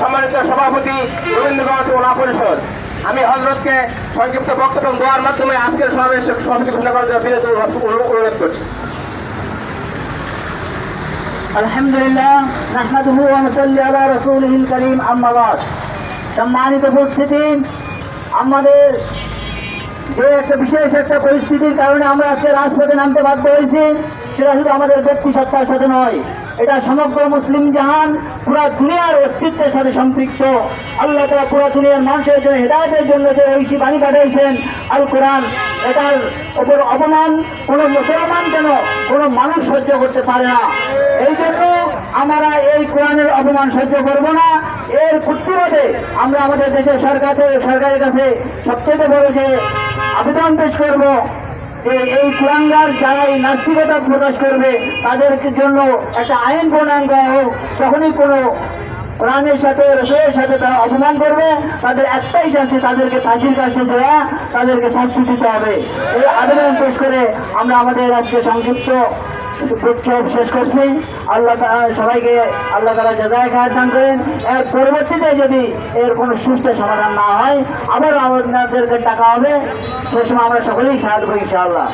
সম্মানিত সভাপতি রবীন্দ্রগঞ্জ ওলা পরিষদ। আমি হযরতকে সংক্ষিপ্ত বক্তব্য দেওয়ার মাধ্যমে আজকের সমাবেশের সভাপতি ঘোষণা করার জন্য বিনীত অনুরোধ করছি। আলহামদুলিল্লাহ নাহমাদুহু ওয়া নুসাল্লি আলা রাসূলিহিল কারীম, আম্মা বাদ। সম্মানিত উপস্থিতি, আমাদের যে একটা বিশেষ একটা পরিস্থিতির কারণে আমরা আজকে রাজপথে নামতে বাধ্য হয়েছি, সেটা শুধু আমাদের ব্যক্তি সত্তার সাথে নয়, এটা সমগ্র মুসলিম জাহান পুরা দুনিয়ার অস্তিত্বের সাথে সম্পৃক্ত। আল্লাহ তাআলা পুরা দুনিয়ার মানুষের জন্য হেদায়েতের জন্য যে ঐশী বাণী পাঠাইছেন আল কোরআন, এটার উপর অপমান কোনো মুসলমান কেন কোনো মানুষ সহ্য করতে পারে না। এই জন্য আমরা এই কোরআনের অপমান সহ্য করব না। এর প্রতিবাদে আমরা আমাদের দেশের সরকারের কাছে সবচেয়ে বড় যে আবেদন পেশ করব, এই কুলাঙ্গার যারা এই নাস্তিকতা প্রকাশ করবে তাদের জন্য একটা আইন প্রণয়ন করা হোক। যখনই কোনো কোরআনের সাথে রাসূলের সাথে তারা অপমান করবে, তাদের একটাই শাস্তি, তাদেরকে ফাঁসির কাছে দেওয়া, তাদেরকে শাস্তি দিতে হবে। এই আবেদন পেশ করে আমরা আমাদের আজকে সংক্ষিপ্ত প্রক্ষেপ শেষ করছি। আল্লাহ সবাইকে আল্লাহ তাআলা জাযায়ে খায়র দান করেন। এর পরবর্তীতে যদি এর কোনো সুষ্ঠু সমাধান না হয়, আবারও আমাদেরকে টাকা হবে, সে সময় আমরা সকলেই সাহায্য করি ইনশাআল্লাহ।